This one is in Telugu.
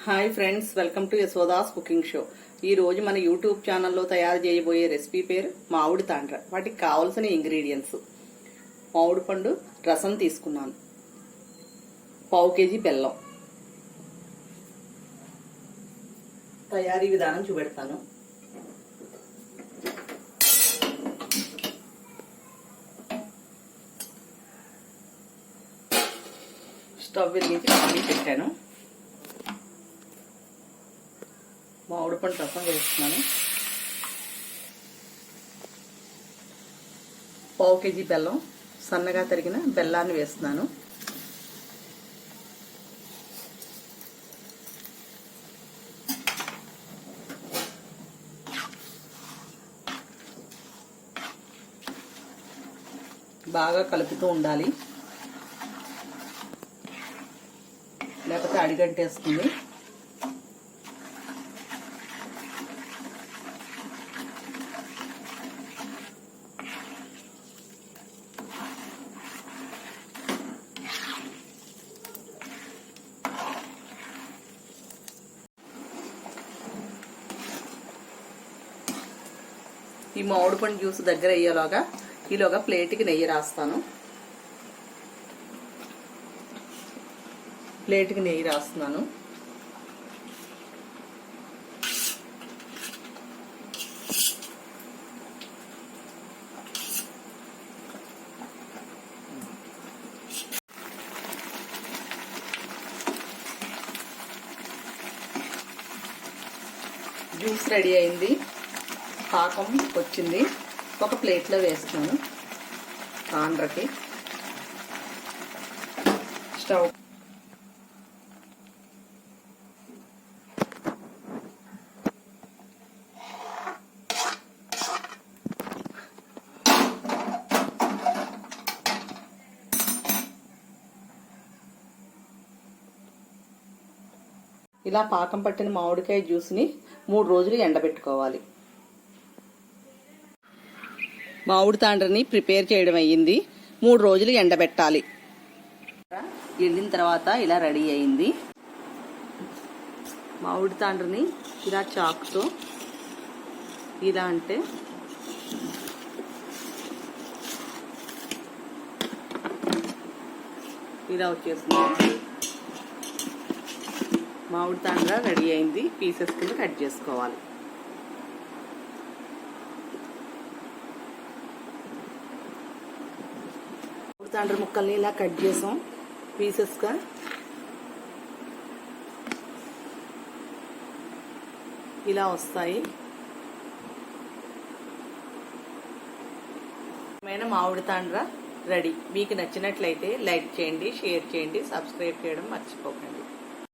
Hi friends, welcome to Yashoda's cooking show. ఈ రోజు మన యూట్యూబ్ ఛానల్లో తయారు చేయబోయే రెసిపీ పేరు మామిడి తాండ్ర. వాటికి కావాల్సిన ఇంగ్రీడియంట్స్: మామిడి పండు రసం తీసుకున్నాను, పావు కేజీ బెల్లం. తయారీ విధానం చూపెడతాను. స్టవ్ వెలిగించి పానీ పెట్టాను. మామిడి పండు రసం వేస్తున్నాను. పావు కేజీ బెల్లం, సన్నగా తరిగిన బెల్లాన్ని వేస్తున్నాను. బాగా కలుపుతూ ఉండాలి, లేకపోతే అడిగంటేస్తుంది. ఈ మామిడి పండు జ్యూస్ దగ్గర అయ్యేలాగా ఈలోగా ప్లేట్కి నెయ్యి రాస్తాను. ప్లేట్కి నెయ్యి రాస్తున్నాను. జ్యూస్ రెడీ అయింది, పాకం వచ్చింది. ఒక ప్లేట్లో వేస్తున్నాను. తాండ్రకి స్టవ్ ఇలా పాకం పట్టిన మామిడికాయ జ్యూస్ని 3 రోజులు ఎండబెట్టుకోవాలి. మామిడి తాండ్రని ప్రిపేర్ చేయడం అయ్యింది. 3 రోజులు ఎండబెట్టాలి. ఎండిన తర్వాత ఇలా రెడీ అయింది. మామిడి తాండ్రని ఇలా చాకుతో ఇలా అంటే ఇలా వచ్చేస్తుంది. మామిడి తాండ్ర రెడీ అయింది. పీసెస్ కింద కట్ చేసుకోవాలి. తాండ్ర ముక్కల్ని ఇలా కట్ చేసాం పీసెస్గా. ఇలా వస్తాయి. మామిడి తాండ్ర రెడీ. మీకు నచ్చినట్లయితే లైక్ చేయండి, షేర్ చేయండి, సబ్స్క్రైబ్ చేయడం మర్చిపోకండి.